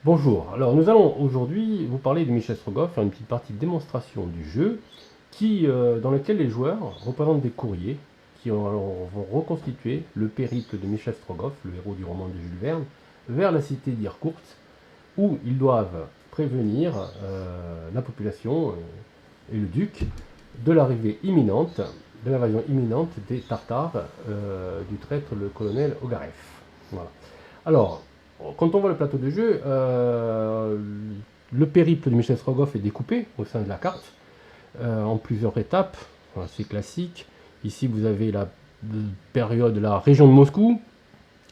Bonjour, alors nous allons aujourd'hui vous parler de Michel Strogoff, faire une petite partie de démonstration du jeu dans lequel les joueurs représentent des courriers qui vont reconstituer le périple de Michel Strogoff, le héros du roman de Jules Verne, vers la cité d'Irkoutsk, où ils doivent prévenir la population et le duc de l'arrivée imminente, de l'invasion imminente des Tartares du traître le colonel Ogarev. Voilà. Alors, quand on voit le plateau de jeu, le périple de Michel Strogoff est découpé au sein de la carte en plusieurs étapes. Voilà, c'est classique. Ici, vous avez la période, la région de Moscou.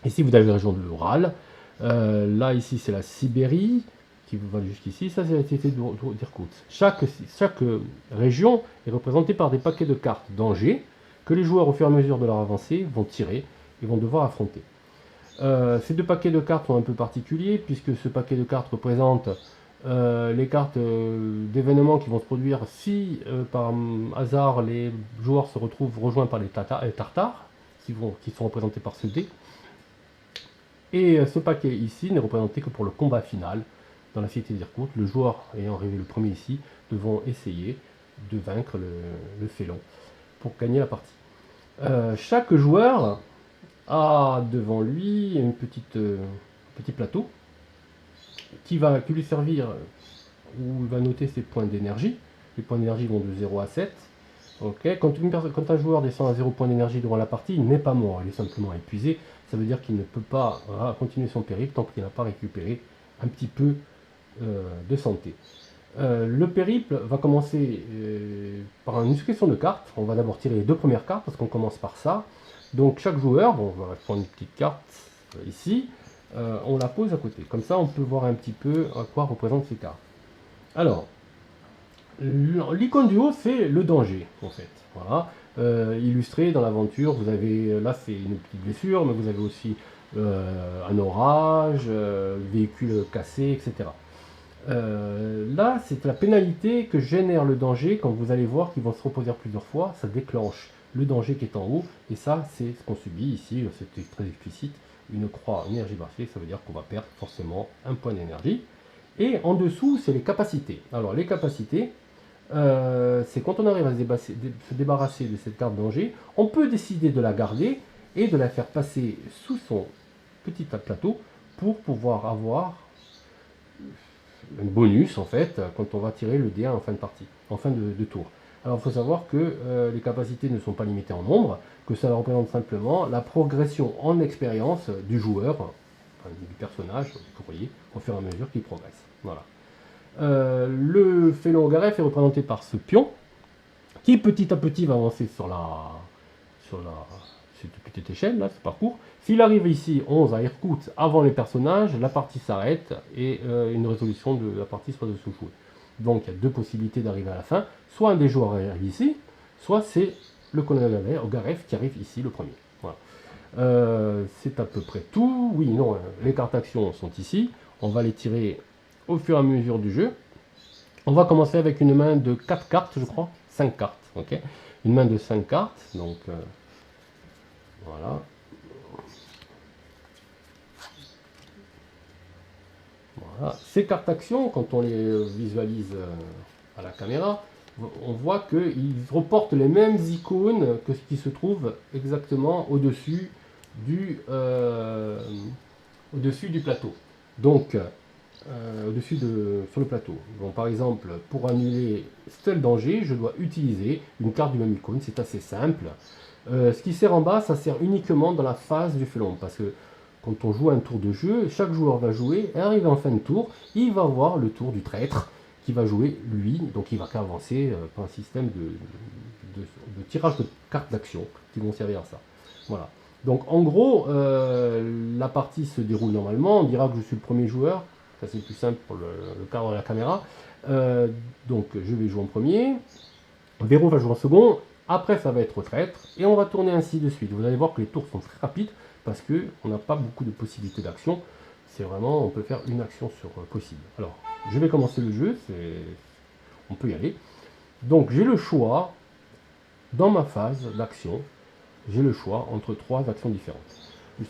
Ici, vous avez la région de l'Oural. Là, ici, c'est la Sibérie qui va jusqu'ici. Ça, c'est la cité d'Irkoutsk. Chaque région est représentée par des paquets de cartes d'Angers que les joueurs, au fur et à mesure de leur avancée, vont tirer et vont devoir affronter. Ces deux paquets de cartes sont un peu particuliers puisque ce paquet de cartes représente les cartes d'événements qui vont se produire si par hasard les joueurs se retrouvent rejoints par les Tartares qui sont représentés par ce dé. Et ce paquet ici n'est représenté que pour le combat final dans la cité d'Irkoutsk. Le joueur ayant arrivé le premier ici devant essayer de vaincre le félon pour gagner la partie. Chaque joueur a devant lui un petit plateau qui lui servir, où il va noter ses points d'énergie. Les points d'énergie vont de 0 à 7. Okay. Quand un joueur descend à 0 points d'énergie durant la partie, il n'est pas mort, il est simplement épuisé. Ça veut dire qu'il ne peut pas continuer son périple tant qu'il n'a pas récupéré un petit peu de santé. Le périple va commencer par une succession de cartes. On va d'abord tirer les deux premières cartes parce qu'on commence par ça. Donc chaque joueur, bon, on va prendre une petite carte ici, on la pose à côté. Comme ça, on peut voir un petit peu à quoi représentent ces cartes. Alors, l'icône du haut, c'est le danger, en fait. Voilà. Illustré dans l'aventure, vous avez, là c'est une petite blessure, mais vous avez aussi un orage, véhicule cassé, etc. Là, c'est la pénalité que génère le danger quand vous allez voir qu'ils vont se reposer plusieurs fois, ça déclenche le danger qui est en haut, et ça, c'est ce qu'on subit ici, c'est très explicite, une croix énergie bracelée, ça veut dire qu'on va perdre forcément un point d'énergie. Et en dessous, c'est les capacités. Alors, les capacités, c'est quand on arrive à se débarrasser de cette carte danger, on peut décider de la garder et de la faire passer sous son petit plateau pour pouvoir avoir un bonus en fait quand on va tirer le dé en fin de partie, en fin de tour. Alors il faut savoir que les capacités ne sont pas limitées en nombre, que ça représente simplement la progression en expérience du joueur, enfin, du personnage, vous voyez, au fur et à mesure qu'il progresse. Voilà. Le félon Ogarev est représenté par ce pion, qui petit à petit va avancer sur cette petite échelle, là, ce parcours. S'il arrive ici 11 à Irkoutsk avant les personnages, la partie s'arrête et une résolution de la partie soit de se jouer. Donc il y a deux possibilités d'arriver à la fin. Soit un des joueurs arrive ici, soit c'est le colonel Ogarev qui arrive ici le premier. Voilà. C'est à peu près tout. Oui, non, les cartes actions sont ici. On va les tirer au fur et à mesure du jeu. On va commencer avec une main de 4 cartes, je crois. 5 cartes, ok. Une main de 5 cartes, donc voilà. Voilà. Ces cartes actions, quand on les visualise à la caméra, on voit qu'ils reportent les mêmes icônes que ce qui se trouve exactement au-dessus du plateau. Donc, sur le plateau. Bon, par exemple, pour annuler tel danger, je dois utiliser une carte du même icône, c'est assez simple. Ce qui sert en bas, ça sert uniquement dans la phase du félon, parce que quand on joue un tour de jeu, chaque joueur va jouer, et arrivé en fin de tour, il va voir le tour du traître, qui va jouer lui, donc il va qu'avancer par un système de tirage de cartes d'action, qui vont servir à ça. Voilà. Donc en gros, la partie se déroule normalement, on dira que je suis le premier joueur, ça c'est plus simple pour le cadre de la caméra. Donc je vais jouer en premier, Véro va jouer en second, après ça va être traître, et on va tourner ainsi de suite. Vous allez voir que les tours sont très rapides, parce qu'on n'a pas beaucoup de possibilités d'action. C'est vraiment, on peut faire une action sur possible. Alors, je vais commencer le jeu, on peut y aller. Donc j'ai le choix, dans ma phase d'action, j'ai le choix entre 3 actions différentes.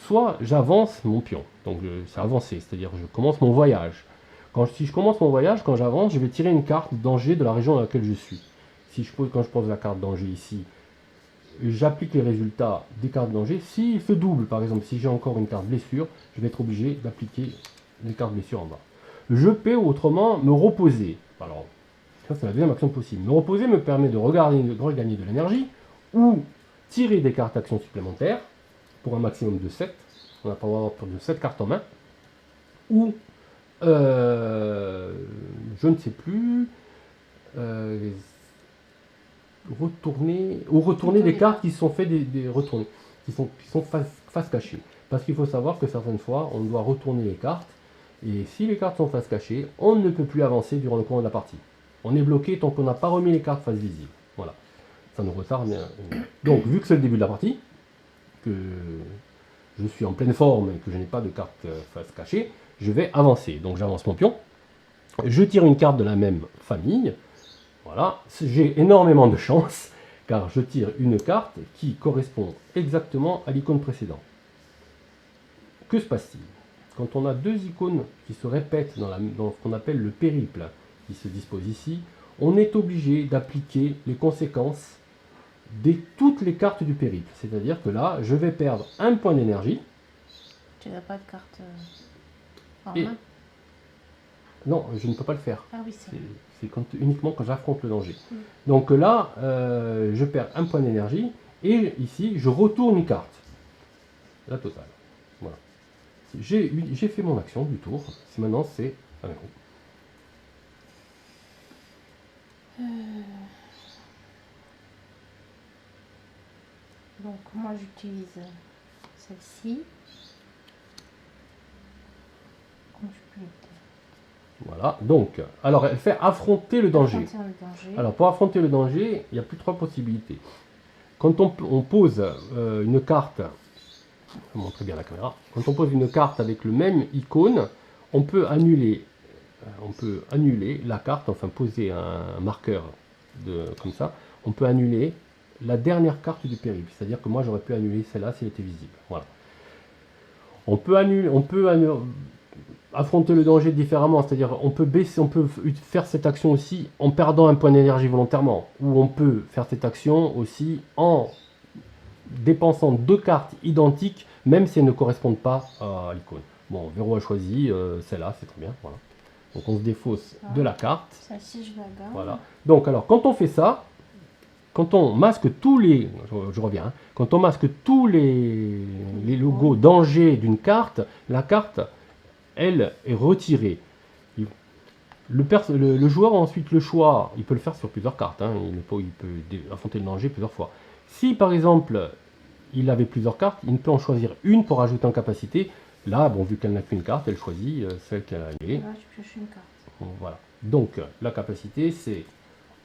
Soit j'avance mon pion, donc c'est avancé, c'est-à-dire je commence mon voyage. Si je commence mon voyage, quand j'avance, je vais tirer une carte danger de la région dans laquelle je suis. Quand je pose la carte danger ici, j'applique les résultats des cartes danger. S'il se double, par exemple, si j'ai encore une carte blessure, je vais être obligé d'appliquer les cartes blessure en bas. Je peux autrement me reposer. Alors, ça c'est la deuxième action possible. Me reposer me permet de regagner de l'énergie ou tirer des cartes actions supplémentaires pour un maximum de 7. On n'a pas le droit d'avoir plus de 7 cartes en main. Ou, je ne sais plus, retourner des cartes qui sont faites des retournés, qui sont face cachée. Parce qu'il faut savoir que certaines fois, on doit retourner les cartes. Et si les cartes sont face cachée, on ne peut plus avancer durant le cours de la partie. On est bloqué tant qu'on n'a pas remis les cartes face visible. Voilà. Ça nous retarde. Donc, vu que c'est le début de la partie, que je suis en pleine forme et que je n'ai pas de carte face cachée, je vais avancer. Donc, j'avance mon pion. Je tire une carte de la même famille. Voilà. J'ai énormément de chance, car je tire une carte qui correspond exactement à l'icône précédente. Que se passe-t-il? Quand on a deux icônes qui se répètent dans ce qu'on appelle le périple, qui se dispose ici, on est obligé d'appliquer les conséquences de toutes les cartes du périple. C'est-à-dire que là, je vais perdre un point d'énergie. Tu n'as pas de carte en Et... main? Non, je ne peux pas le faire. Ah oui, c'est uniquement quand j'affronte le danger. Donc là, je perds un point d'énergie et ici, je retourne une carte. La totale. Voilà. J'ai fait mon action du tour. Maintenant, c'est à nouveau. Donc moi j'utilise celle-ci. Voilà, donc, alors elle fait affronter le danger. Alors pour affronter le danger, il y a plus trois possibilités. Quand on pose une carte, je vais montrer bien la caméra, quand on pose une carte avec le même icône, on peut annuler la carte, enfin poser un marqueur comme ça, on peut annuler la dernière carte du périple. C'est-à-dire que moi j'aurais pu annuler celle-là si elle était visible. Voilà. On peut affronter le danger différemment, c'est-à-dire on peut faire cette action aussi en perdant un point d'énergie volontairement, ou on peut faire cette action aussi en dépensant deux cartes identiques, même si elles ne correspondent pas à l'icône. Bon, Véro a choisi celle-là, c'est très bien. Voilà. Donc on se défausse de la carte. Celle-ci, je la garde. Voilà. Donc alors, quand on fait ça, quand on masque tous les... Je reviens. Hein, quand on masque tous les logos danger d'une carte, la carte, elle, est retirée. Le joueur a ensuite le choix, il peut le faire sur plusieurs cartes, hein, il peut affronter le danger plusieurs fois. Si par exemple, il avait plusieurs cartes, il peut en choisir une pour ajouter en capacité. Là, bon, vu qu'elle n'a qu'une carte, elle choisit celle qu'elle a annulée. Là, je pioche une carte. Voilà. Donc, la capacité, c'est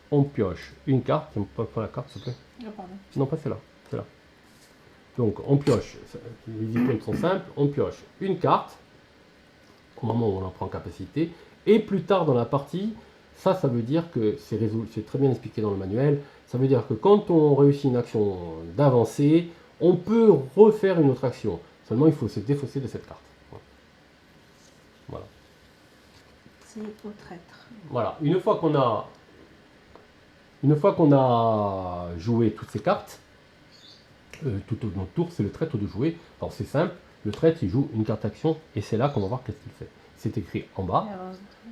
on pioche une carte. On peut pas la carte, s'il te plaît? Oh, pardon. Non, pas celle-là. Celle-là. Donc, on pioche. Les icônes sont simples. On pioche une carte au moment où on en prend capacité. Et plus tard dans la partie, ça veut dire que c'est très bien expliqué dans le manuel. Ça veut dire que quand on réussit une action d'avancée, on peut refaire une autre action. Seulement, il faut se défausser de cette carte. Voilà. C'est au traître. Voilà. Une fois qu'on a joué toutes ces cartes, tout au long du tour, c'est le traître de jouer. Alors c'est simple, le traître il joue une carte action et c'est là qu'on va voir qu'est-ce qu'il fait. C'est écrit en bas.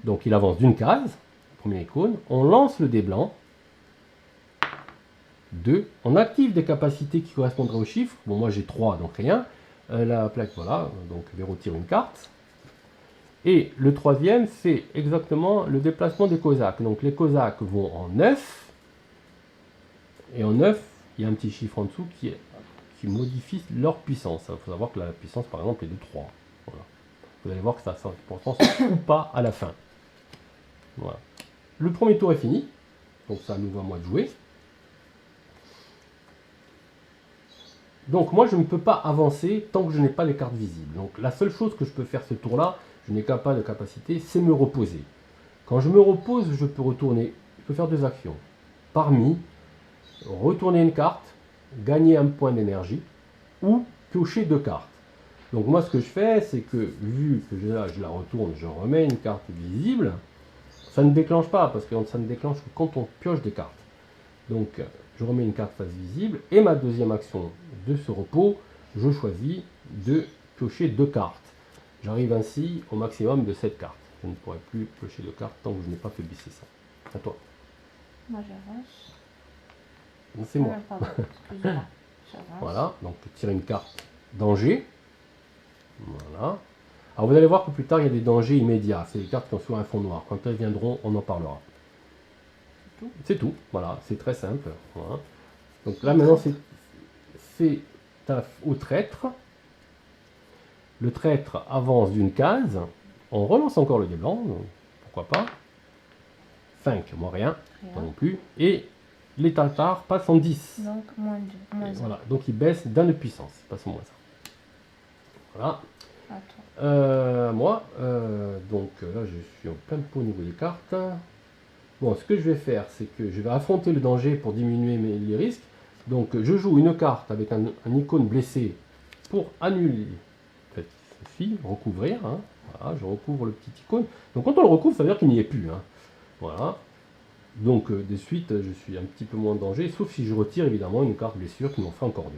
Donc il avance d'une case, première icône, on lance le dé blanc. 2. On active des capacités qui correspondraient aux chiffres. Bon, moi j'ai 3, donc rien. La plaque, voilà, donc Véro tire une carte. Et le troisième, c'est exactement le déplacement des Cosaques. Donc les Cosaques vont en 9. Et en 9, il y a un petit chiffre en dessous qui modifie leur puissance. Il faut savoir que la puissance, par exemple, est de 3. Voilà. Vous allez voir que ça a son importance ou pas à la fin. Voilà. Le premier tour est fini. Donc ça nous va à moi de jouer. Donc moi je ne peux pas avancer tant que je n'ai pas les cartes visibles. Donc la seule chose que je peux faire ce tour-là, je n'ai pas de capacité, c'est me reposer. Quand je me repose, je peux faire deux actions. Parmi, retourner une carte, gagner un point d'énergie, ou piocher deux cartes. Donc moi ce que je fais, c'est que vu que je la retourne, je remets une carte visible, ça ne déclenche pas, parce que ça ne déclenche que quand on pioche des cartes. Donc je remets une carte face visible, et ma deuxième action de ce repos, je choisis de piocher 2 cartes. J'arrive ainsi au maximum de 7 cartes. Je ne pourrai plus piocher de cartes tant que je n'ai pas fait baisser ça. À toi. Moi j'avance. C'est moi. Ah, pardon, excuse-moi. J'avance. Voilà, donc tire une carte danger. Voilà. Alors vous allez voir que plus tard il y a des dangers immédiats. C'est les cartes qui ont sur un fond noir. Quand elles viendront, on en parlera. C'est tout. Voilà, c'est très simple. Voilà. Donc là maintenant c'est au traître. Le traître avance d'une case. On relance encore le dé blanc. Donc pourquoi pas. 5, moi rien. Pas non plus. Et les tartares passent en 10. Donc moins 2. Moins 1. Voilà, donc ils baissent d'un de puissance. Ils passent en moins 1. Voilà. À toi. Moi, donc là je suis en plein pot au niveau des cartes. Bon, ce que je vais faire, c'est que je vais affronter le danger pour diminuer les risques. Donc je joue une carte avec un icône blessé pour annuler. Ceci, recouvrir. Hein. Voilà, je recouvre le petit icône. Donc quand on le recouvre, ça veut dire qu'il n'y est plus. Hein. Voilà. Donc de suite, je suis un petit peu moins en danger, sauf si je retire évidemment une carte blessure qui m'en fait encore 2.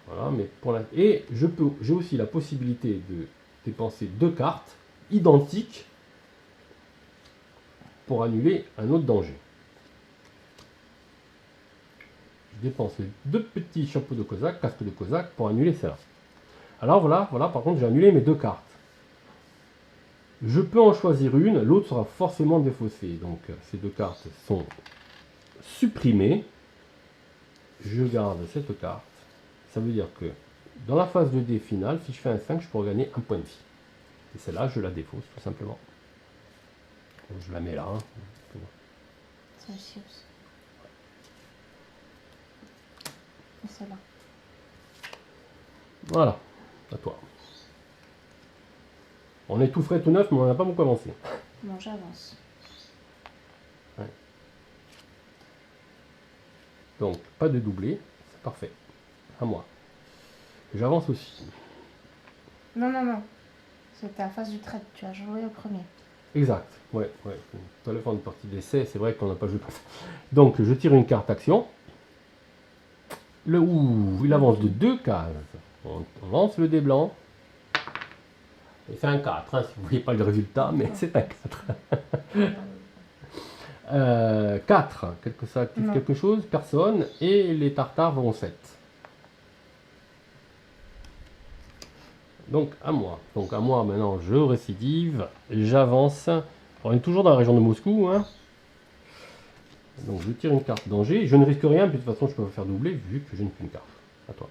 Voilà, mais et j'ai aussi la possibilité de dépenser 2 cartes identiques pour annuler un autre danger. Je dépense les 2 petits chapeaux de cosaque, casque de cosaque pour annuler celle-là. Alors voilà, par contre j'ai annulé mes 2 cartes. Je peux en choisir une, l'autre sera forcément défaussée. Donc ces 2 cartes sont supprimées. Je garde cette carte. Ça veut dire que dans la phase de dé finale, si je fais un 5, je pourrais gagner un point de vie. Et celle-là, je la défausse tout simplement. Donc, je la mets là. Hein. Celle-ci aussi. Et celle-là. Voilà, à toi. On est tout frais, tout neuf, mais on n'a pas beaucoup avancé. Bon, j'avance. Ouais. Donc, pas de doublé, c'est parfait. À moi. J'avance aussi. Non, non, non. C'était la phase du trait. Tu as joué au premier. Exact, ouais. Tout à l'heure, une partie d'essai, c'est vrai qu'on n'a pas joué comme ça. Donc, je tire une carte action. Il avance de 2 cases. On lance le dé blanc. Et c'est un 4, hein, si vous ne voyez pas le résultat, mais c'est un 4. 4, ça active quelque chose, personne, et les tartares vont 7. Donc à moi maintenant je récidive, j'avance. On est toujours dans la région de Moscou. Hein. Donc je tire une carte danger, je ne risque rien, puis de toute façon je peux me faire doubler vu que je n'ai qu'une carte. À toi.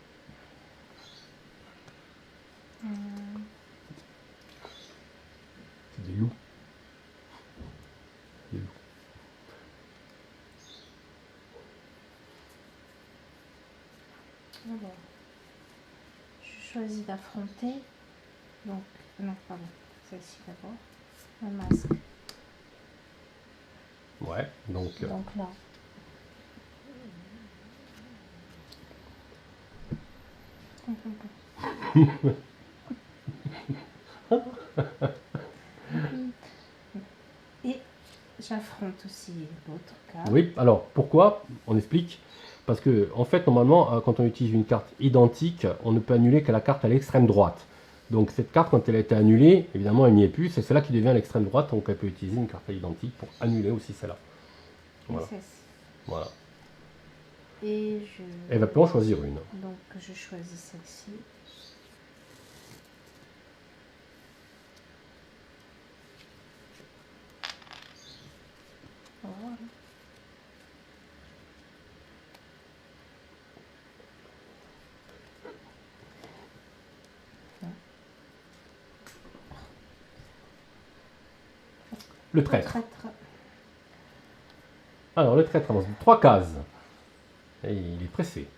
C'est des loups. Des loups. Alors, je choisis d'affronter. Donc, non, pardon. Celle-ci d'abord. Un masque. Ouais, donc là. Et j'affronte aussi l'autre carte. oui, alors pourquoi? On explique. Parce que en fait, normalement, quand on utilise une carte identique, on ne peut annuler que la carte à l'extrême droite. Donc cette carte, quand elle a été annulée, évidemment, elle n'y est plus. C'est celle-là qui devient à l'extrême droite, donc elle peut utiliser une carte identique pour annuler aussi celle-là. Voilà. Voilà. Et elle va plus en choisir une. Donc je choisis celle-ci. Voilà. Le traître. Alors, le traître avance de 3 cases. Et il est pressé.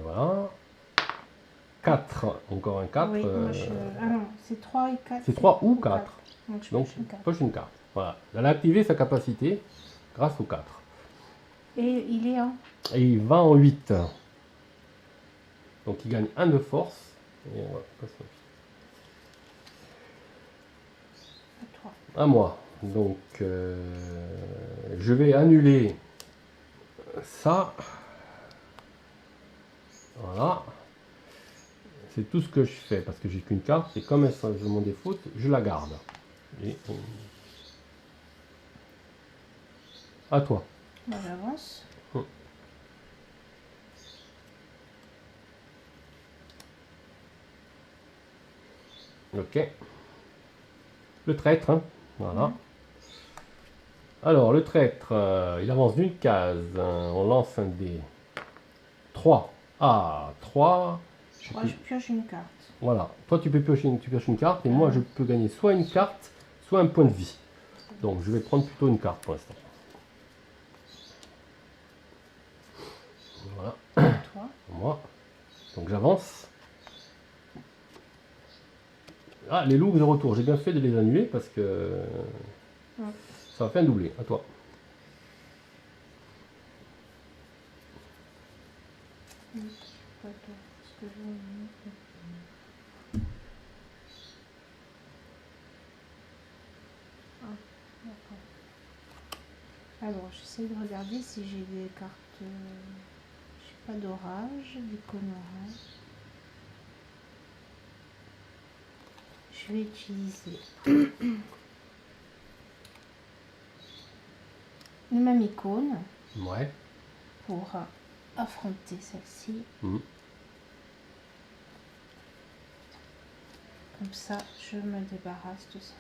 Voilà. 4. Encore un 4. Oui, ah non, c'est 3 et 4. C'est 3 ou 4. Donc, poche une carte. Voilà. Elle a activé sa capacité grâce au 4. Et il est en Et il va en 8. Donc, il gagne 1 de force Et on va passer À toi. à moi. Donc, je vais annuler ça. Voilà. C'est tout ce que je fais parce que j'ai qu'une carte et comme je m'en défaute, je la garde. Et à toi. Moi j'avance. Ok. Le traître, hein. Voilà. Alors, le traître, il avance d'une case. On lance un dé. 3. Ah, 3. Moi je pioche une carte. Voilà. Toi, tu pioches une carte et moi, je peux gagner soit une carte, soit un point de vie. Donc, je vais prendre plutôt une carte pour l'instant. Voilà. Toi. Moi. Donc, j'avance. Ah, les loups de retour. J'ai bien fait de les annuler parce que ça va faire un doublé. À toi. Pas toi. Parce que d'accord. Alors, j'essaie de regarder si j'ai des cartes. J'ai pas d'orage, d'icône orage. Je vais utiliser la même icône Ouais. pour affronter celle-ci. Comme ça, je me débarrasse de ça.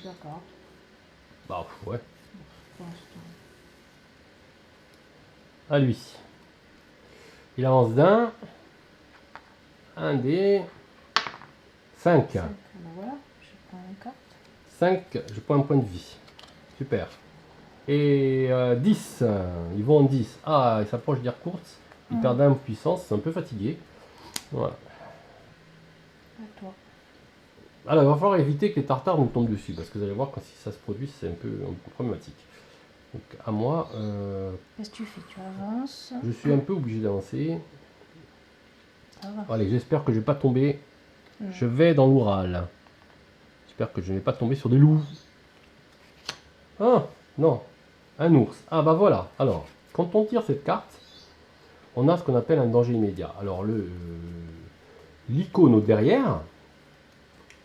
D'accord. Bah, ouais. Pour l'instant. À lui. Il avance d'un. Un dé. 5. 5. Voilà, je prends une carte. 5, je prends un point de vie. Super. Et 10. Ils vont en 10. Ah, ils s'approchent d'Air courte. Ils perdent un en puissance. C'est un peu fatigué. Voilà. À toi. Alors, il va falloir éviter que les tartares nous tombent dessus. Parce que vous allez voir, quand ça se produit, c'est un peu problématique. Donc, à moi. Qu'est-ce que tu fais? Tu avances. Je suis un peu obligé d'avancer. Ça va. Allez, j'espère que je ne vais pas tomber. Je vais dans l'Oural. J'espère que je ne vais pas tomber sur des loups. Ah, non. Un ours. Ah, bah voilà. Alors, quand on tire cette carte, on a ce qu'on appelle un danger immédiat. Alors, l'icône au derrière,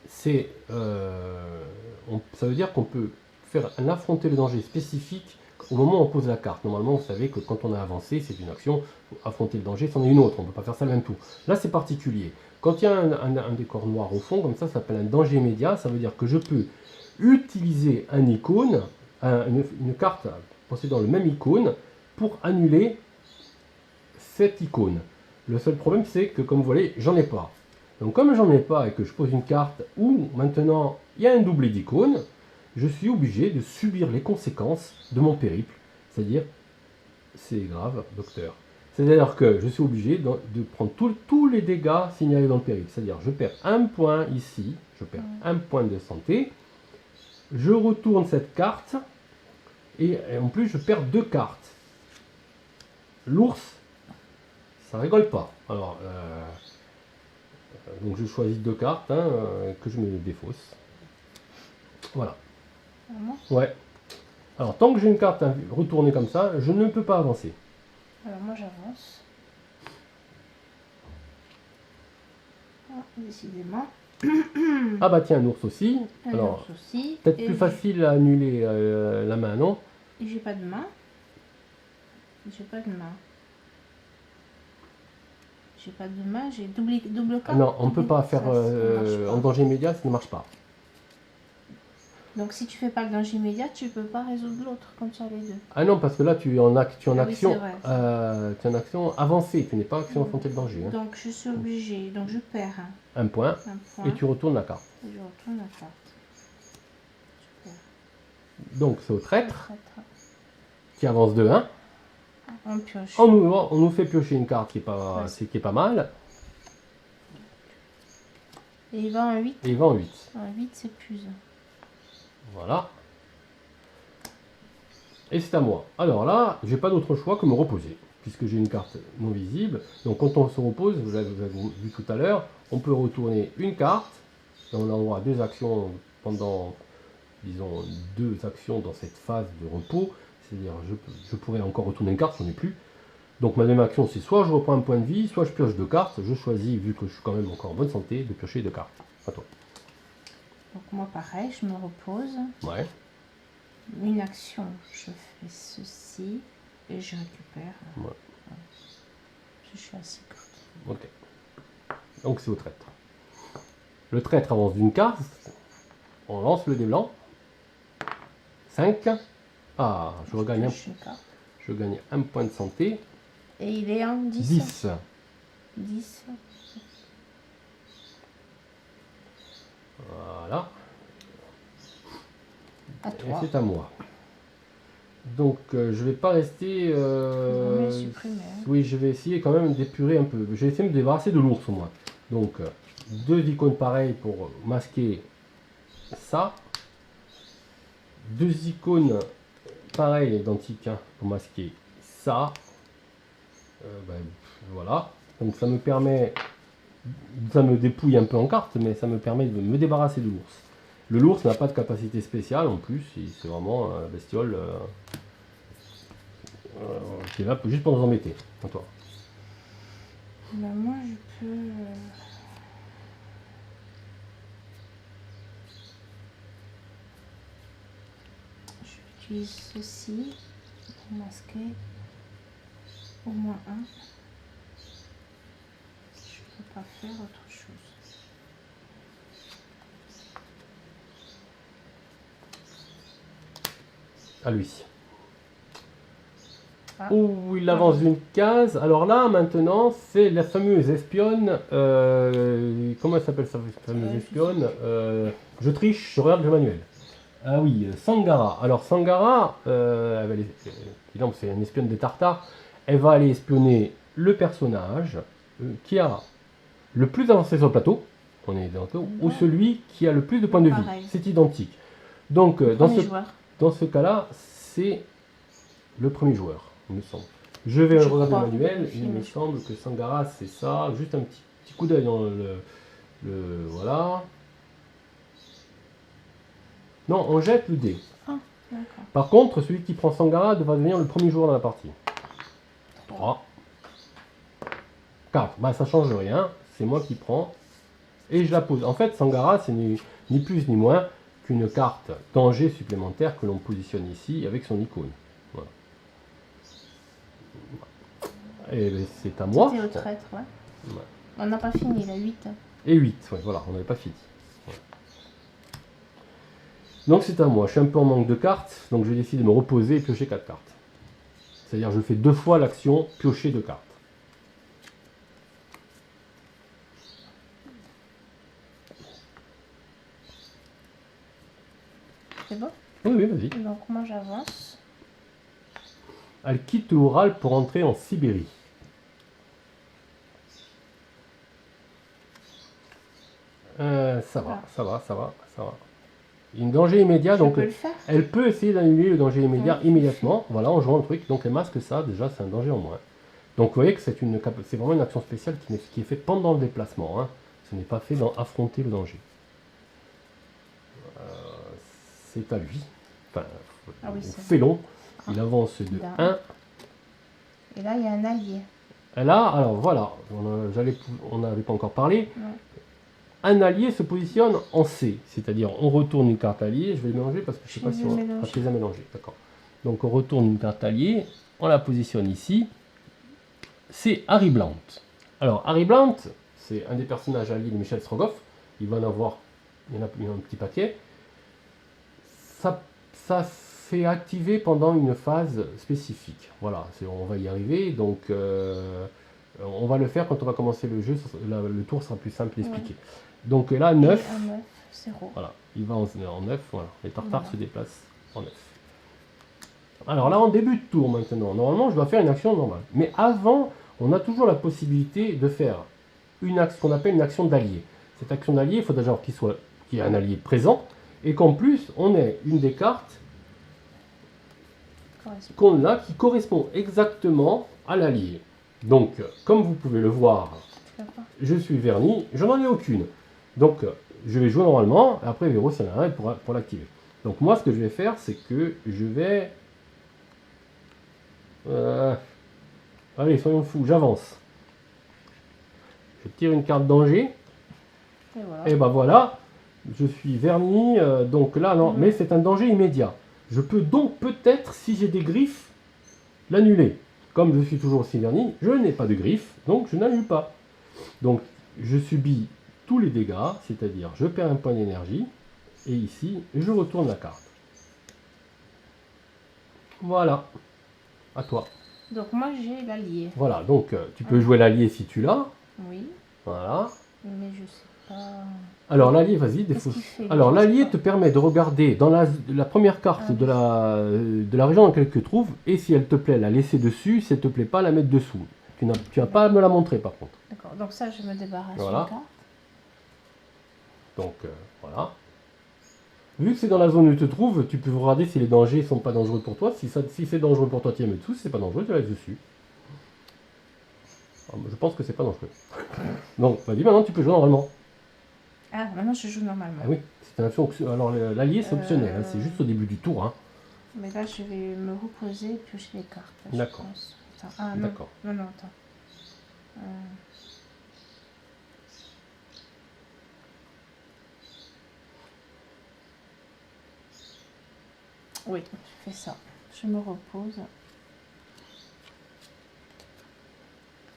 c'est, ça veut dire qu'on peut faire affronter le danger spécifique au moment où on pose la carte. Normalement, vous savez que quand on a avancé, c'est une action. Affronter le danger, c'en est une autre. On ne peut pas faire ça le même tout. Là, c'est particulier. Quand il y a un décor noir au fond, comme ça s'appelle un danger immédiat. Ça veut dire que je peux utiliser un icône, une carte possédant le même icône, pour annuler cette icône. Le seul problème, c'est que, comme vous voyez, j'en ai pas. Donc, comme j'en ai pas et que je pose une carte où maintenant il y a un doublé d'icône, je suis obligé de subir les conséquences de mon périple. C'est-à-dire, c'est grave, docteur. C'est-à-dire que je suis obligé de prendre tous les dégâts signalés dans le périple. C'est-à-dire, je perds un point ici, je perds un point de santé, je retourne cette carte, et en plus, je perds 2 cartes. L'ours, ça rigole pas. Alors, donc je choisis 2 cartes que je me défausse. Voilà. Vraiment. Ouais. Alors, tant que j'ai une carte retournée comme ça, je ne peux pas avancer. Alors moi j'avance. Ah, décidément. Ah bah tiens, un ours aussi. Un Alors, ours aussi. peut-être Et plus facile à annuler la main, non? Et j'ai pas de main. J'ai pas de main. J'ai pas de main, j'ai double carte. Non, on ne peut pas faire Ça marche pas. en danger immédiat, ça ne marche pas. Donc si tu fais pas le danger immédiat, tu peux pas résoudre l'autre comme ça les deux. Ah non, parce que là, tu es en, Ah oui, c'est action, vrai. tu es en action avancée, tu n'es pas action affronter le danger. Hein. Donc je suis obligée, donc je perds Un point, un point. et tu retournes la carte. Et je retourne la carte. Je perds. Donc c'est au traître Traître. qui avance de 1. On pioche. On nous fait piocher une carte qui est pas, Ouais. qui est pas mal, Et il va en 8. et il va en 8. En 8 c'est plus. Voilà. Et c'est à moi. Alors là, j'ai pas d'autre choix que me reposer, puisque j'ai une carte non visible. Donc quand on se repose, vous l'avez vu tout à l'heure, on peut retourner une carte, et on aura deux actions pendant, disons, deux actions dans cette phase de repos. C'est-à-dire, je pourrais encore retourner une carte, j'en ai plus. Donc ma deuxième action, c'est soit je reprends un point de vie, soit je pioche deux cartes. Je choisis, vu que je suis quand même encore en bonne santé, de piocher deux cartes. À toi. Donc moi pareil, je me repose. Ouais. Une action, je fais ceci et je récupère. Ouais. Je suis à 6 cartes. Ok. Donc c'est au traître. Le traître avance d'une carte. On lance le dé blanc. 5. Ah, je regagne un, Pioche une carte. je gagne un point de santé. Et il est en 10. 10. 10. Voilà. À Et toi. c'est à moi. Donc je vais pas rester. On va supprimer. Oui, je vais essayer quand même d'épurer un peu. Je vais essayer de me débarrasser de l'ours au moins. Donc deux icônes pareilles pour masquer ça. Deux icônes pareilles, identiques, hein, pour masquer ça. Ben, voilà. Donc ça me permet. Ça me dépouille un peu en carte, mais ça me permet de me débarrasser de l'ours. Le l'ours n'a pas de capacité spéciale en plus, c'est vraiment la bestiole qui est là juste pour nous embêter. À toi. Bah, moi je peux. J'utilise ceci pour masquer au moins un. Je ne peux pas faire autre chose. À lui. Ah. Oh, il avance d'une case. Alors là, maintenant, c'est la fameuse espionne. Comment elle s'appelle cette fameuse espionne Je triche, je regarde le manuel. Ah oui, Sangara. Alors Sangara, évidemment, c'est une espionne des Tartares. Elle va aller espionner le personnage qui a le plus avancé sur le plateau. On est d'accord. Ou celui qui a le plus de points de vie. Pareil. C'est identique. Donc, Joueur. dans ce cas-là, c'est le premier joueur, il me semble. Je vais Je regarder le crois. manuel. Il me semble que Sangara, c'est ça. Juste un petit coup d'œil dans le. Voilà. Non, on jette le dé. Ah, d'accord. Par contre, celui qui prend Sangara va devenir le premier joueur dans la partie. 3. 4. Bah, ça change rien. C'est moi qui prends. Et je la pose. En fait, Sangara, c'est ni plus ni moins qu'une carte danger supplémentaire que l'on positionne ici avec son icône. Voilà. Et ben, c'est à moi. C'était au traître, ouais. Ouais. On n'a pas fini, la 8. Et 8, ouais, voilà, on n'avait pas fini. Ouais. Donc c'est à moi. Je suis un peu en manque de cartes, donc je décide de me reposer et piocher 4 cartes. C'est-à-dire je fais 2 fois l'action piocher 2 cartes. C'est bon? Oui, oui, vas-y. Donc moi j'avance. Elle quitte l'Oural pour entrer en Sibérie. Ça va, ça va, ça va, ça va. Une danger immédiat, Je donc peux le faire? elle peut essayer d'annuler le danger immédiat Ouais. immédiatement, voilà, en jouant le truc. Donc elle masque ça, déjà c'est un danger en moins. Donc vous voyez que c'est vraiment une action spéciale qui est faite pendant le déplacement. Hein. Ce n'est pas fait dans affronter le danger. C'est à lui. Enfin, Ah oui, au c'est félon. Il avance de D'un. 1. Et là il y a un allié. Et là, alors voilà, on n'avait pas encore parlé. Ouais. Un allié se positionne en C, c'est-à-dire on retourne une carte alliée. Je vais le mélanger parce que je ne sais pas si on les a mélangés. D'accord. Donc on retourne une carte alliée, on la positionne ici. C'est Harry Blount. Alors Harry Blount, c'est un des personnages alliés de Michel Strogoff. Il va en avoir, il y en a un petit paquet. Ça fait activer pendant une phase spécifique. Voilà, on va y arriver. Donc on va le faire quand on va commencer le jeu. Le tour sera plus simple d'expliquer. Ouais. Donc là, 9. Et un 9, 0. Voilà, il va en 9. Voilà. Les Tartares se déplacent en 9. Alors là, en début de tour maintenant. Normalement, je dois faire une action normale. Mais avant, on a toujours la possibilité de faire ce qu'on appelle une action d'allié. Cette action d'allié, il faut d'abord qu'il y ait un allié présent et qu'en plus, on ait une des cartes correspond. qui correspond exactement à l'allié. Donc, comme vous pouvez le voir, je suis verni, je n'en ai aucune. Donc, je vais jouer normalement, et après Véro, s'il y en a un pour l'activer. Donc, moi, ce que je vais faire, c'est que je vais... allez, soyons fous, j'avance. Je tire une carte danger. Et voilà. Et ben voilà, je suis verni, donc là non, mais c'est un danger immédiat. Je peux donc peut-être, si j'ai des griffes, l'annuler. Comme je suis toujours aussi verni, je n'ai pas de griffes, donc je n'annule pas. Donc je subis tous les dégâts, c'est-à-dire je perds un point d'énergie, et ici, je retourne la carte. Voilà, à toi. Donc moi j'ai l'allié. Voilà, donc tu peux jouer l'allié si tu l'as. Oui. Voilà. Mais je sais pas. Alors l'allié, vas-y, défausse. Alors l'allié te permet de regarder dans la première carte de la région dans laquelle tu te trouves, et si elle te plaît, la laisser dessus, si elle te plaît pas, la mettre dessous. Tu n'as pas à me la montrer par contre. D'accord, donc ça je me débarrasse Voilà. d'une carte. Donc voilà. Vu que c'est dans la zone où tu te trouves, tu peux regarder si les dangers sont pas dangereux pour toi. Si c'est dangereux pour toi, tu les mets dessous. Si c'est pas dangereux, tu la laisses dessus. Alors, je pense que c'est pas dangereux. Donc vas-y, maintenant tu peux jouer normalement. Ah, maintenant je joue normalement. Ah oui, c'est une action. Alors l'allié c'est optionnel, hein, c'est juste au début du tour. Hein. Mais là je vais me reposer et piocher les cartes. D'accord. Ah non. D'accord. Non, attends. Oui, je fais ça. Je me repose.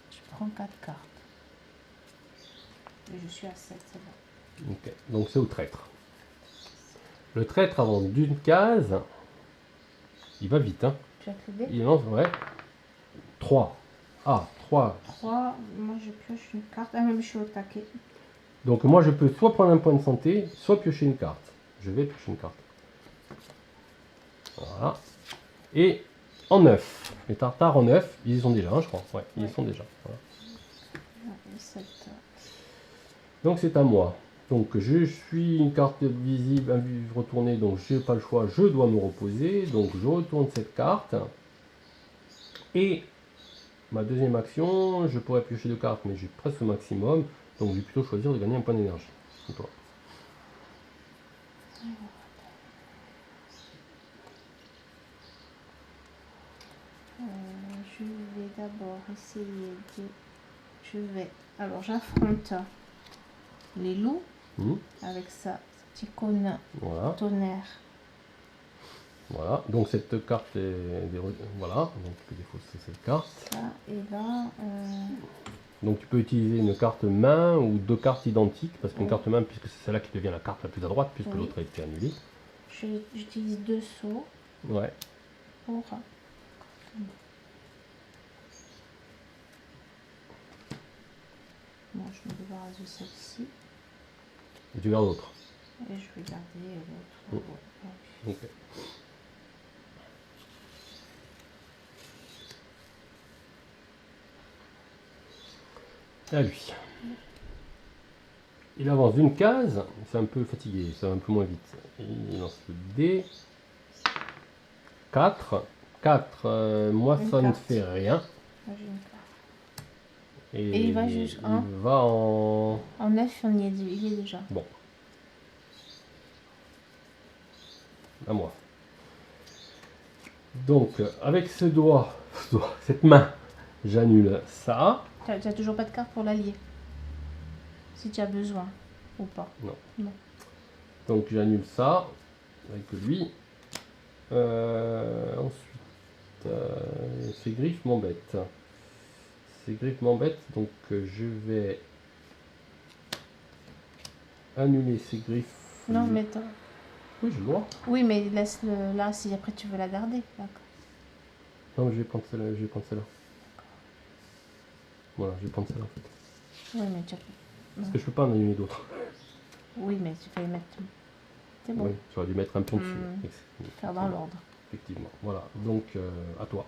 Je prends 4 cartes. Et je suis à 7, c'est bon. Ok, donc c'est au traître. Le traître avance d'une case. Il va vite, hein. Tu as que des Il lance, ouais. 3. Ah, 3. 3, moi je pioche une carte. Ah, même je suis au taquet. Donc moi je peux soit prendre un point de santé, soit piocher une carte. Je vais piocher une carte. Voilà. Et en 9. Les tartares en 9, ils y sont déjà, hein, je crois. Ouais, ils y sont déjà. Voilà. Donc c'est à moi. Donc je suis une carte visible, retournée, donc j'ai pas le choix, je dois me reposer. Donc je retourne cette carte. Et ma deuxième action, je pourrais piocher 2 cartes, mais j'ai presque le maximum. Donc je vais plutôt choisir de gagner un point d'énergie. C'est toi. Je vais d'abord essayer de... Je vais... Alors j'affronte les loups avec ça, ce petit cône tonnerre. Voilà, donc cette carte est... Voilà, donc tu peux défausser cette carte. Ça, et là... Donc tu peux utiliser une carte main ou 2 cartes identiques, parce qu'une carte main, puisque c'est celle-là qui devient la carte la plus à droite, puisque l'autre a été annulée. J'utilise 2 sauts. Ouais. Pour... Bon, je me débarrasse de celle-ci. Et tu gardes l'autre. Et je vais garder l'autre. Ok. À lui. Il avance d'une case, c'est un peu fatigué, ça va un peu moins vite. Il lance le dé. 4. 4, moi ça ne fait rien. Moi, j'ai une carte. Et il va jusqu'à il va en... En 9, il y est déjà. Bon. À moi. Donc, avec ce doigt, cette main, j'annule ça. Tu n'as toujours pas de carte pour l'allier. Si tu as besoin ou pas. Non. Donc, j'annule ça avec lui. Ensuite, ces griffes m'embêtent. Ces griffes m'embêtent, donc je vais annuler ces griffes. Non, mais attends. Oui, j'ai le droit. Oui, mais laisse-le là si après tu veux la garder. D'accord. Non, mais je vais prendre celle-là. Voilà, je vais prendre celle-là en fait. Oui, mais tu as... Parce que je peux pas en annuler d'autres. Oui, mais tu fallait mettre... C'est bon. Oui, j'aurais dû mettre un pont dessus. Faire dans l'ordre. Effectivement. Voilà, donc à toi.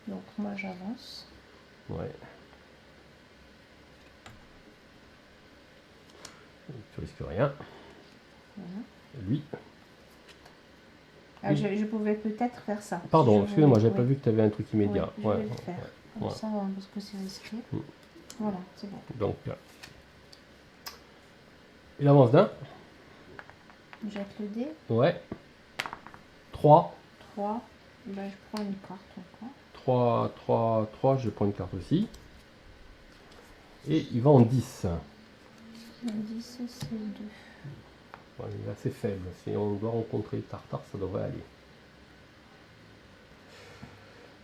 Donc moi j'avance. Ouais. Tu risques rien. Voilà. lui. Ah, je pouvais peut-être faire ça. Pardon, excusez-moi, j'avais oui. pas vu que tu avais un truc immédiat. Oui, je vais le faire. Comme ça, parce que c'est risqué. Voilà, c'est bon. Donc, il avance d'un. Jette le dé. Ouais. 3. 3. Ben, je prends une carte encore. 3, 3, 3, je prends une carte aussi. Et il va en 10. En 10, c'est 2. Ouais, il est assez faible. Si on doit rencontrer Tartare, ça devrait aller.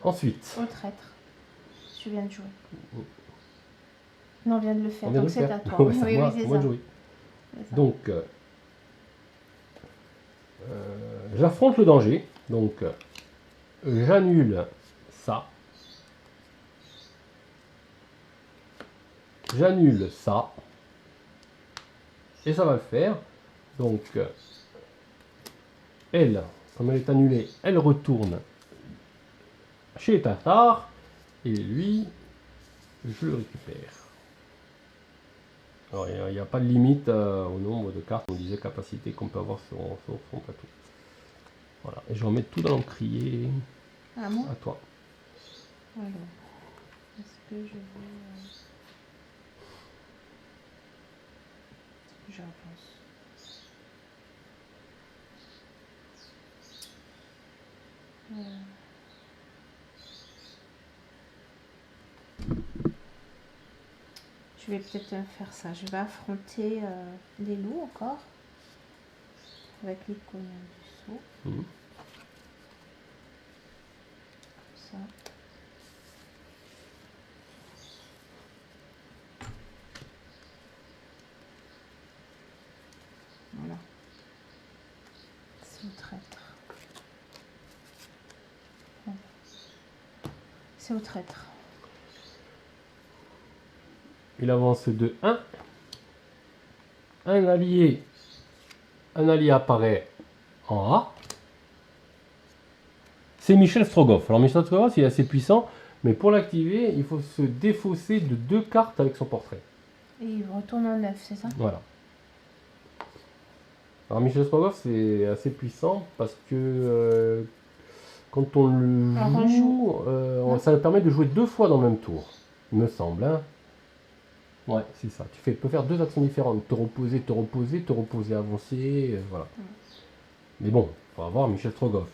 Ensuite. Au traître. Tu viens de jouer. Non, on vient de le faire. On vient Donc de c'est le faire. à toi. Ouais, c'est à moi, c'est moi ça. de jouer. C'est ça. Donc, j'affronte le danger. Donc, j'annule ça. J'annule ça. Et ça va le faire. Donc, elle, comme elle est annulée, elle retourne chez les Tartares. Et lui, je le récupère. Alors, il n'y a pas de limite au nombre de cartes. On disait capacité qu'on peut avoir sur son plateau. Voilà. Et je remets tout dans l'encrier. À moi. À toi. Alors, est-ce que je vais... J'avance. Je vais peut-être faire ça. Je vais affronter les loups encore. Avec l'icône du saut. Ça. Voilà. C'est au traître. Voilà. C'est au traître. Il avance de 1. Un allié apparaît en A. C'est Michel Strogoff. Alors Michel Strogoff, il est assez puissant, mais pour l'activer, il faut se défausser de 2 cartes avec son portrait. Et il retourne en 9, c'est ça? Voilà. Alors Michel Strogoff, c'est assez puissant parce que quand on le joue, ça permet de jouer 2 fois dans le même tour, il me semble. Hein. Ouais, c'est ça. Tu peux faire 2 actions différentes. Te reposer, avancer, voilà. Mais bon, il faut avoir Michel Strogoff.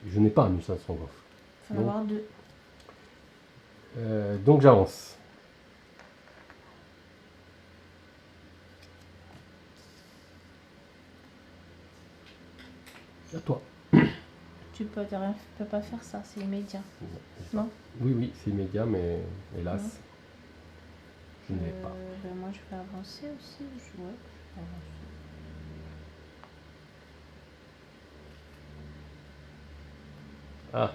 Je n'ai pas Michel Strogoff. Il faut en avoir 2. Donc j'avance. À toi. Tu peux pas faire ça, c'est immédiat. Non? Oui, c'est immédiat, mais hélas, je n'ai pas. Ben moi, je vais avancer aussi. Ouais, Ah,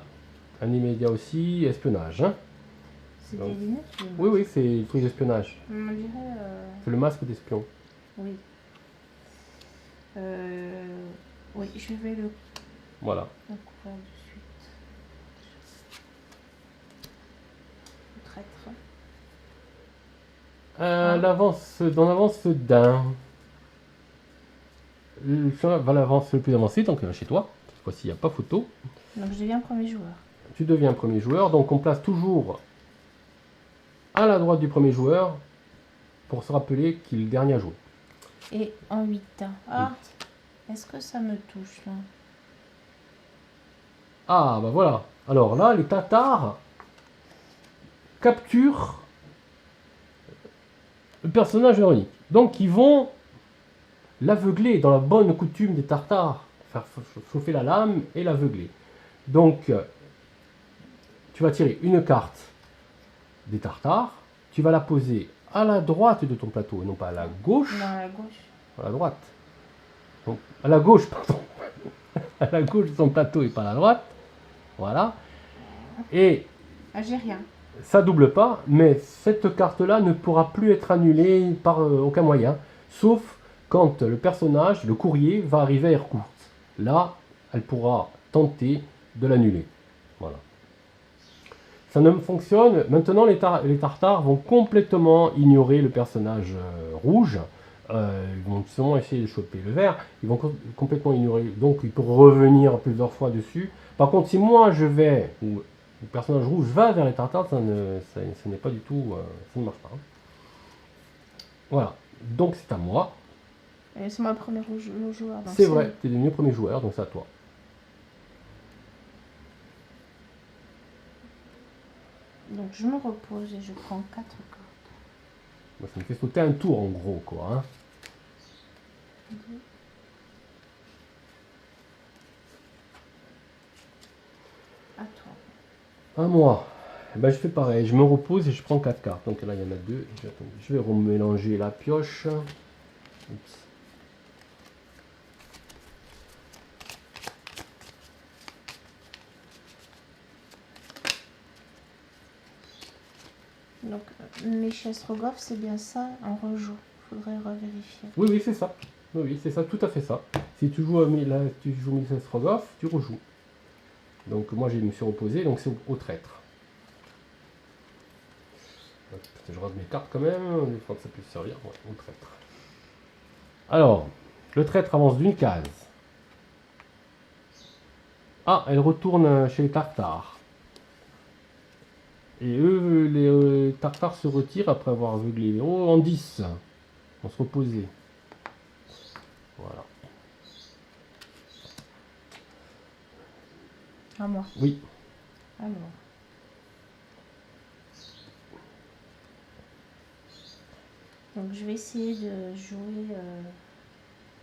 un immédiat aussi, espionnage. Hein. c'est des lunettes? Oui, c'est le truc d'espionnage. On dirait... C'est le masque d'espion. Oui. Oui, je vais le Voilà. couvrir de suite. Le traître. Dans l'avance d'un. Va l'avance le plus avancé, donc chez toi. Cette fois-ci, il n'y a pas photo. Donc je deviens premier joueur. Tu deviens premier joueur, donc on place toujours à la droite du premier joueur pour se rappeler qu'il est le dernier à jouer. Et en 8. Ah, est-ce que ça me touche là? Ah, bah voilà. Alors là, les Tatars capturent le personnage Véronique. Donc ils vont l'aveugler dans la bonne coutume des Tartares. Faire chauffer la lame et l'aveugler. Donc, tu vas tirer une carte des Tartares. Tu vas la poser à la droite de ton plateau et non pas à la gauche. Non, à la gauche. À la droite. Donc, à la gauche, pardon. À la gauche de ton plateau et pas à la droite. Voilà. Et Ah, j'ai rien. ça double pas, mais cette carte-là ne pourra plus être annulée par aucun moyen, sauf quand le personnage, le courrier, va arriver à air courte. Là, elle pourra tenter de l'annuler. Voilà. Ça ne fonctionne. Maintenant, les Tartares vont complètement ignorer le personnage rouge. Ils vont sûrement essayer de choper le vert. Ils vont complètement ignorer. Donc ils peuvent revenir plusieurs fois dessus. Par contre, si moi je vais, ou le personnage rouge va vers les tartares, ce n'est pas du tout. Ça ne marche pas. Hein. Voilà. Donc c'est à moi. C'est moi le premier joueur. C'est vrai, tu es devenu le premier joueur, donc c'est à toi. Donc je me repose et je prends 4 cartes. Moi, ça me fait sauter un tour en gros, quoi. Hein. À toi. À moi. Eh ben, je fais pareil, je me repose et je prends 4 cartes. Donc là, il y en a 2. Je vais remélanger la pioche. Oups. Donc, Michel Strogoff, c'est bien ça, en rejoue. Faudrait revérifier. Oui, oui, c'est ça. Oui, oui, c'est ça, tout à fait ça. Si tu joues, tu joues Michel Strogoff, tu rejoues. Donc moi, je me suis reposé, donc c'est au traître. Je rate mes cartes quand même, des fois que ça peut servir. Ouais, au traître. Alors, le traître avance d'une case. Ah, elle retourne chez les tartares. Et eux, les tartares se retirent après avoir aveuglé les héros en 10. On se reposait. Voilà. À moi. Oui. Alors. Donc je vais essayer de jouer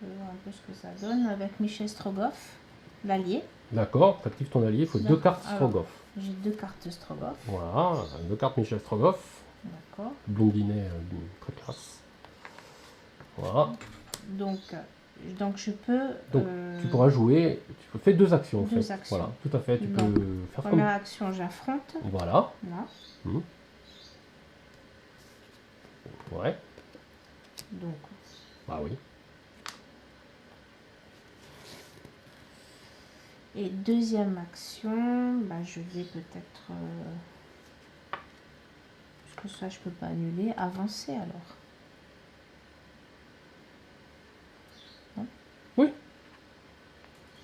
voir un peu ce que ça donne avec Michel Strogoff, l'allié. D'accord, tu actives ton allié, il faut 2 cartes Strogoff. J'ai 2 cartes Strogoff. Voilà, 2 cartes Michel Strogoff. D'accord. Blondinet, très classe. Voilà. Donc je peux... Donc tu pourras jouer, tu peux faire 2 actions en fait. 2 actions. Voilà, tout à fait, tu peux faire Première action, j'affronte. Voilà. Là. Ouais. Donc. Bah oui. Et deuxième action, bah, je vais peut-être, puisque ça je peux pas annuler, avancer alors. Non? Oui.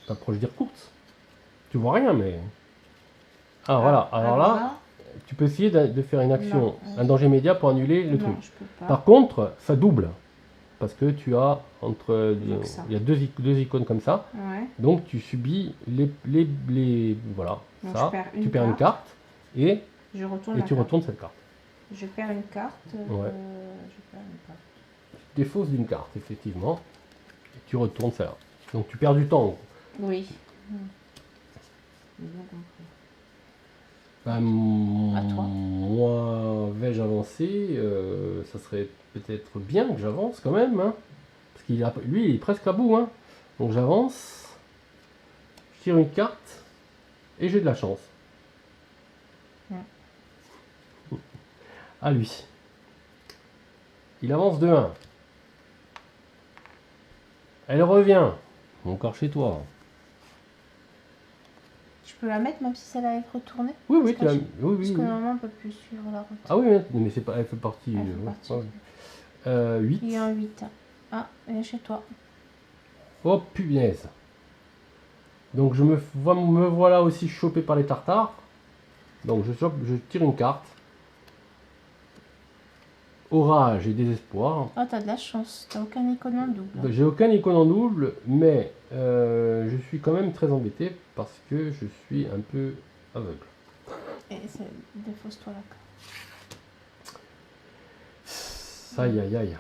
T'approches dire courte. Tu vois rien mais. Ah voilà, alors là, tu peux essayer de faire une action, non, un danger immédiat pour annuler le truc. Je peux pas. Par contre, ça double. Parce que tu as entre. Il y a deux icônes comme ça. Ouais. Donc tu subis les voilà. Donc, ça. Tu perds une carte et tu retournes cette carte. Je perds une carte. Ouais. Je perds une carte. Tu défausses d'une carte, effectivement. Et tu retournes celle-là. Donc tu perds du temps. Oui. Ben, à toi. Moi, vais-je avancer ça serait peut-être bien que j'avance quand même. Hein, parce qu'il lui, il est presque à bout. Hein. Donc j'avance. Je tire une carte. Et j'ai de la chance. Ouais. À lui. Il avance de 1. Elle revient. Encore chez toi. Je peux la mettre même si ça va être retournée? Oui, oui, oui, parce que normalement on ne peut plus suivre la route. Ah oui, mais c'est pas, elle fait partie. Elle fait partie. 8. Il y a un 8. Ah, elle est chez toi. Oh punaise. Donc je me voilà aussi chopé par les tartares. Donc je tire une carte. Orage et désespoir. Oh, t'as de la chance, t'as aucun icône en double. J'ai aucun icône en double, mais je suis quand même très embêté parce que je suis un peu aveugle. Et défausse-toi la carte. Aïe aïe aïe.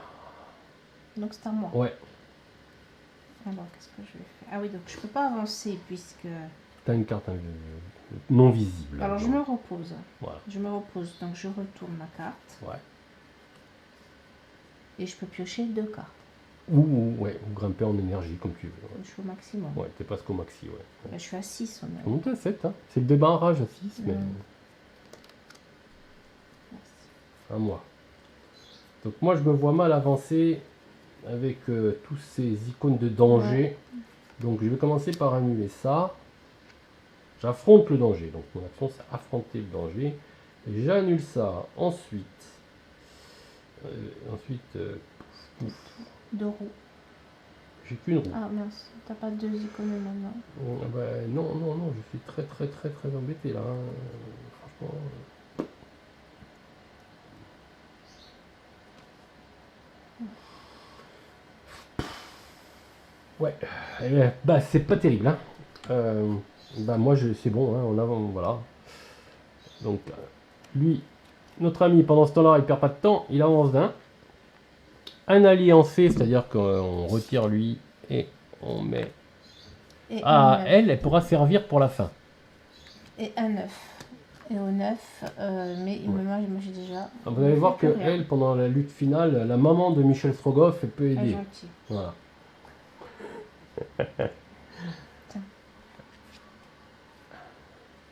Donc c'est à moi. Ouais. Alors qu'est-ce que je vais faire? Ah oui, donc je peux pas avancer puisque... T'as une carte non visible. Alors je me repose. Voilà. Je me repose, donc je retourne ma carte. Ouais. Et je peux piocher 2 cartes. Ou grimper en énergie comme tu veux. Ouais. Je suis au maximum. Ouais, t'es presque au maxi, ouais. Bah, je suis à 6 on est. Monte à 7, hein. C'est le débarrage à 6, mais... Merci. À moi. Donc moi je me vois mal avancer avec tous ces icônes de danger. Ouais. Donc je vais commencer par annuler ça. J'affronte le danger. Donc mon action c'est affronter le danger. J'annule ça. Ensuite, 2 roues. J'ai qu'une roue. Ah mince, t'as pas 2 icônes maintenant. Non, non, non, je suis très très très très embêté là. Hein. Franchement. Ouais, bah c'est pas terrible. Hein. Bah moi c'est bon, hein, on avance, voilà. Donc lui, notre ami pendant ce temps-là, il perd pas de temps, il avance d'un. Un allié en C, c'est-à-dire qu'on retire lui et on met. Et Ah, elle pourra servir pour la fin. Et un 9. Et au 9, mais il me moi j'ai déjà. Vous allez voir que elle, pendant la lutte finale, la maman de Michel Strogoff, elle peut aider. Voilà.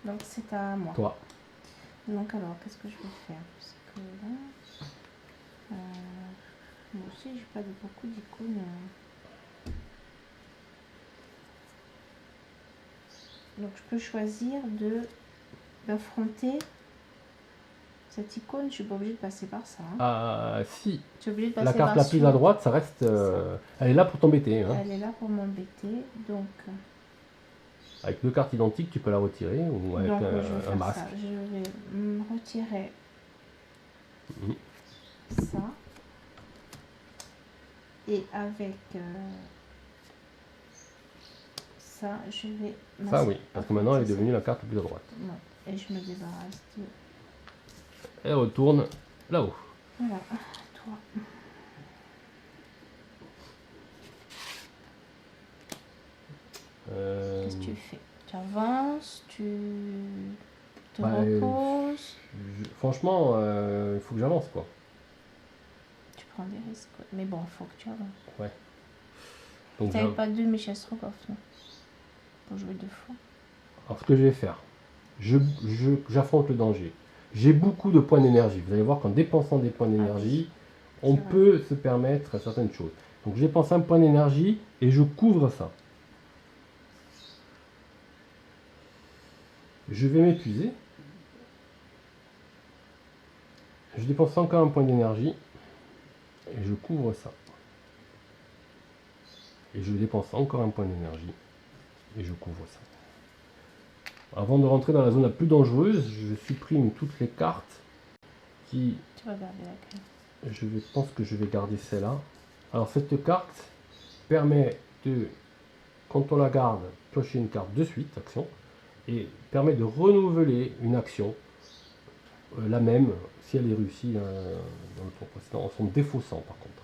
Donc c'est à moi. Toi. Donc alors, qu'est-ce que je vais faire? Parce que là, moi aussi, j'ai pas beaucoup d'icônes. Donc je peux choisir d'affronter cette icône. Je suis pas obligée de passer par ça. Hein. Ah si. Tu es obligée de passer la carte par la plus à droite, ça reste. Elle est là pour t'embêter. Hein. Elle est là pour m'embêter, donc. Avec 2 cartes identiques, tu peux la retirer ou avec donc, un masque. Ça. Je vais me retirer ça. Et avec ça, je vais... Ça oui, parce que maintenant elle est devenue la carte la plus à droite. Ouais. Et je me débarrasse de... Elle retourne là-haut. Voilà, toi. Qu'est-ce que tu fais? Tu avances, tu te reposes. Franchement, il faut que j'avance quoi. Tu prends des risques, quoi. Mais bon, il faut que tu avances. Ouais. Donc tu n'avais pas 2 Michel Strogoff, non? Pour jouer 2 fois. Alors ce que je vais faire, j'affronte le danger. J'ai beaucoup de points d'énergie. Vous allez voir qu'en dépensant des points d'énergie, on peut se permettre certaines choses. Donc je dépense un point d'énergie et je couvre ça. Je vais m'épuiser. Je dépense encore un point d'énergie et je couvre ça. Et je dépense encore un point d'énergie et je couvre ça. Avant de rentrer dans la zone la plus dangereuse, je supprime toutes les cartes qui... Tu vas garder laquelle? Je pense que je vais garder celle-là. Alors cette carte permet de, quand on la garde, piocher une carte de suite, action, et permet de renouveler une action, la même, si elle est réussie dans le tour précédent, en son défaussant par contre.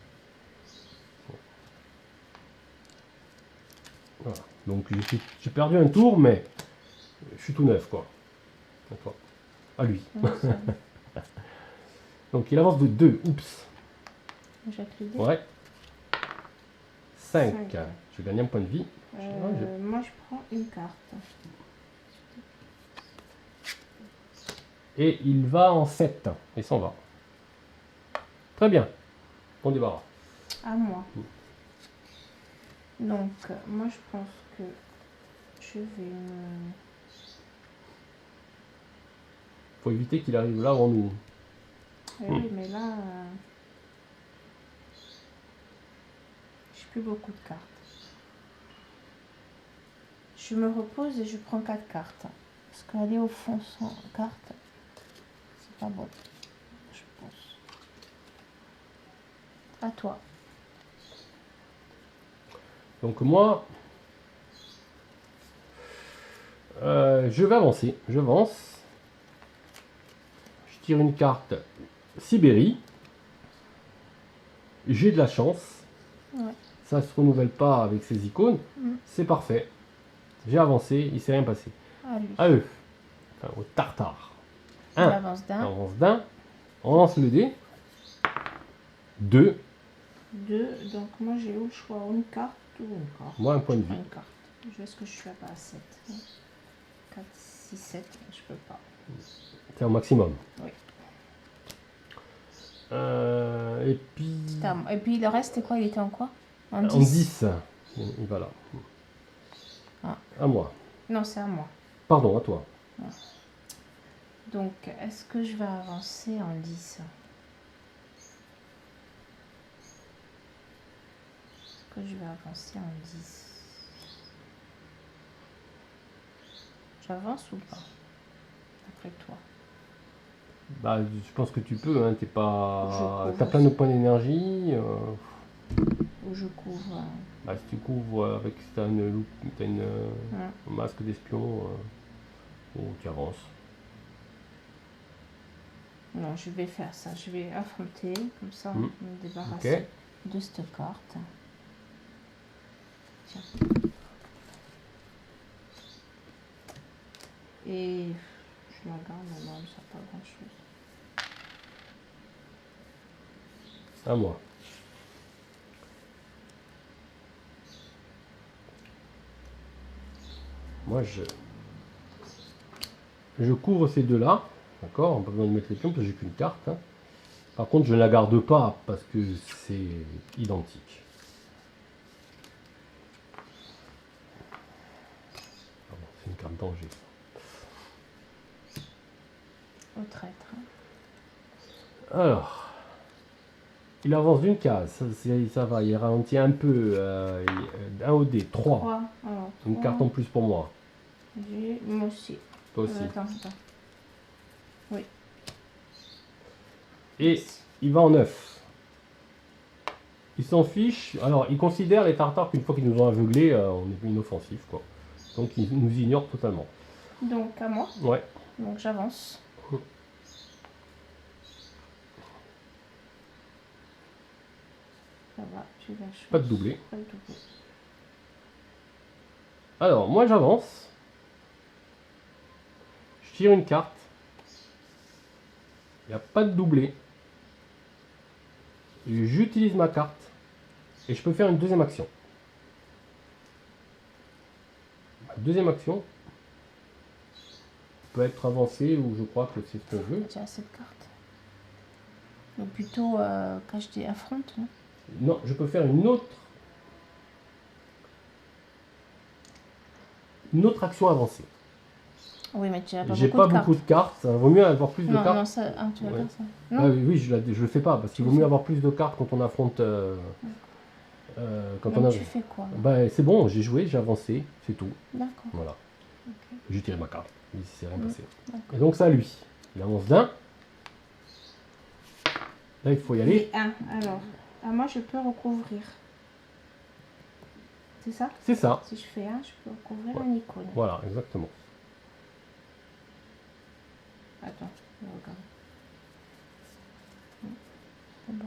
Voilà. Donc j'ai perdu un tour, mais je suis tout neuf, quoi. À lui. Donc il avance de 2. Oups. Ouais. 5. Je gagne un point de vie. Moi, je prends une carte. Et il va en 7. Il s'en va. Très bien. Bon débarras. À moi. Donc, moi, je pense que je vais me... Faut éviter qu'il arrive là avant nous. Oui, mais là, j'ai plus beaucoup de cartes. Je me repose et je prends 4 cartes. Parce qu'aller au fond sans carte, c'est pas bon, je pense. À toi. Donc moi, je vais avancer. J'avance. Je tire une carte Sibérie. J'ai de la chance. Ouais. Ça ne se renouvelle pas avec ces icônes. C'est parfait. J'ai avancé, il ne s'est rien passé. À eux. Enfin, au tartare. On avance d'un. On avance d'un. On lance le dé. 2. 2. Donc moi j'ai eu le choix, une carte ou une carte. Moi un point de vie. Une carte. Est-ce que je suis à 7? 4, 6, 7, je peux pas. C'est au maximum. Oui. Et puis... Et puis le reste, c'était quoi? Il était en quoi? En 10. Il va là. Ah. À moi. Non, c'est à moi. Pardon, à toi. Ah. Donc, est-ce que je vais avancer en 10? que je vais avancer en 10? J'avance ou pas? D'après toi? Bah, je pense que tu peux, hein, t'es pas... Je T'as plein de points d'énergie. Ou je couvre. Bah, si tu couvres avec... Si t'as un masque d'espion, tu avances. Non, je vais faire ça. Je vais affronter, comme ça, me débarrasser de cette carte. Tiens. Et je la garde, mais non, ça n'a pas grand-chose. À moi. Moi, je couvre ces deux-là. D'accord, on n'a pas besoin de mettre les pions parce que j'ai qu'une carte. Hein. Par contre, je ne la garde pas parce que c'est identique. C'est une carte danger. Au traître. Alors, il avance d'une case. Ça va, il ralentit un peu. Un au dé, 3. Alors, Une carte en plus pour moi. Moi aussi. Toi aussi. Attends. Oui. Et il va en 9. Il s'en fiche. Alors, il considère les tartares qu'une fois qu'ils nous ont aveuglés, on est inoffensif, quoi. Donc, il nous ignore totalement. Donc, à moi. Ouais. Donc, j'avance. Ça va, tu vas Pas de doublé. Pas de doublé. Alors, moi, j'avance. Je tire une carte. Il n'y a pas de doublé. J'utilise ma carte. Et je peux faire une deuxième action. Ma deuxième action peut être avancée ou je crois que c'est ce que je veux. Tu as cette carte. Donc plutôt quand je dis affronte, non? Non, je peux faire une autre action avancée. Oui, mais tu as pas J'ai beaucoup pas de beaucoup de cartes. Ça vaut mieux avoir plus de cartes. Non, ça, tu vas faire ça. Non. Ah, oui, je le fais pas parce qu'il vaut mieux avoir plus de cartes quand on affronte. Quand on a... tu fais quoi? Bah, c'est bon, j'ai joué, j'ai avancé, c'est tout. D'accord. Voilà. Okay. J'ai tiré ma carte. Il s'est rien passé. Et donc ça, lui, il avance d'un. Là, il faut y aller. Alors, moi, je peux recouvrir. C'est ça? C'est ça. Si je fais un, je peux recouvrir une icône. Voilà, exactement. Attends, je regarde. C'est bon.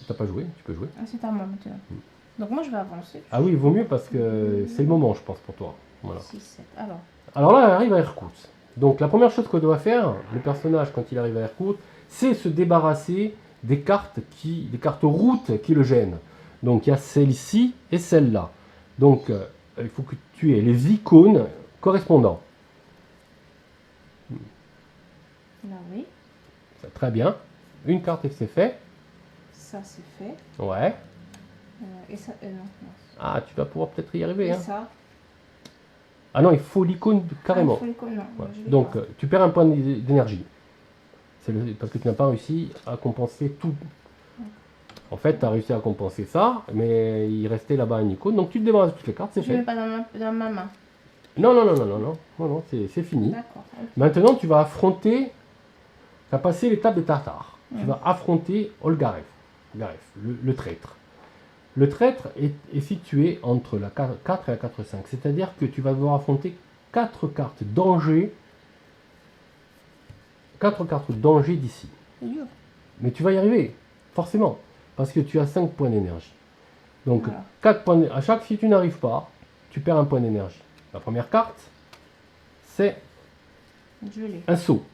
T'as pas joué, tu peux jouer. Ah, c'est à moi maintenant. Donc moi, je vais avancer. Ah oui, il vaut mieux parce que c'est le moment, je pense, pour toi. Voilà. 6, 7. Alors là, il arrive à Erkout. Donc la première chose que doit faire le personnage quand il arrive à Erkout, c'est se débarrasser des cartes routes qui le gênent. Donc il y a celle-ci et celle-là. Donc il faut que tu aies les icônes correspondant. Là, oui. Ça, très bien. Une carte et c'est fait. Ça, c'est fait. Ouais. Et ça, non. Ah, tu vas pouvoir peut-être y arriver. Et hein. ça. Ah non, il faut l'icône carrément. Il faut l'icône, non. Ouais. Donc tu perds un point d'énergie. Parce que tu n'as pas réussi à compenser tout. En fait, tu as réussi à compenser ça, mais il restait là-bas une icône. Donc tu te débarrasses de toutes les cartes, c'est fait. Je ne mets pas dans ma main. Non, c'est fini. D'accord. Okay. Maintenant, tu vas affronter, tu as passé l'étape des Tartares. Tu vas affronter Olgaref, le traître. Le traître est situé entre la 4 et la 4-5. C'est-à-dire que tu vas devoir affronter 4 cartes danger. 4 cartes danger d'ici. C'est dur. Mais tu vas y arriver, forcément. Parce que tu as 5 points d'énergie. Donc, voilà. 4 points à chaque, si tu n'arrives pas, tu perds un point d'énergie. La première carte, c'est un seau.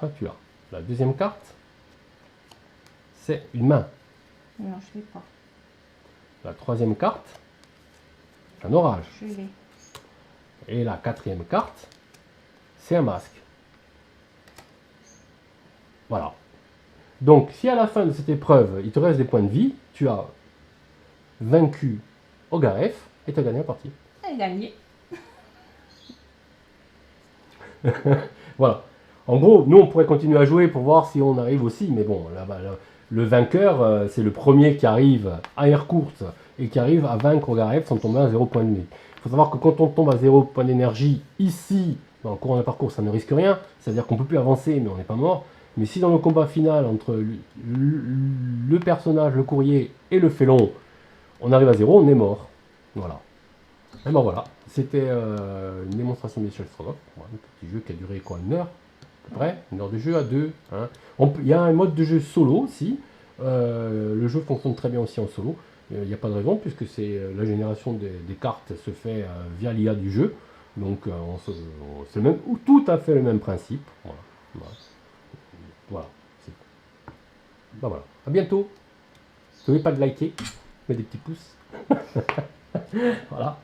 Ah, tu as. La deuxième carte, c'est une main. Non, je ne l'ai pas. La troisième carte, un orage. Je l'ai. Et la quatrième carte, c'est un masque. Voilà. Donc, si à la fin de cette épreuve, il te reste des points de vie, tu as vaincu Olgaref et tu as gagné la partie. Elle a gagné. Voilà. En gros, nous, on pourrait continuer à jouer pour voir si on arrive aussi, mais bon, le vainqueur, c'est le premier qui arrive à air courte et qui arrive à vaincre Gareth sans tomber à 0 point de vie. Il faut savoir que quand on tombe à 0 point d'énergie, ici, dans le courant d'un parcours, ça ne risque rien. C'est-à-dire qu'on ne peut plus avancer, mais on n'est pas mort. Mais si dans le combat final, entre le personnage, le courrier et le félon, on arrive à 0, on est mort. Voilà. Et ben voilà, c'était une démonstration de Michel Strogoff. Un petit jeu qui a duré quoi, 1 heure à peu près, 1 heure de jeu à 2. Hein. Il y a un mode de jeu solo aussi. Le jeu fonctionne très bien aussi en solo. Il n'y a pas de raison puisque c'est la génération des cartes se fait via l'IA du jeu. Donc c'est tout à fait le même principe. Voilà. Voilà. Ben voilà. À bientôt. N'oubliez pas de liker, mettre des petits pouces. Voilà.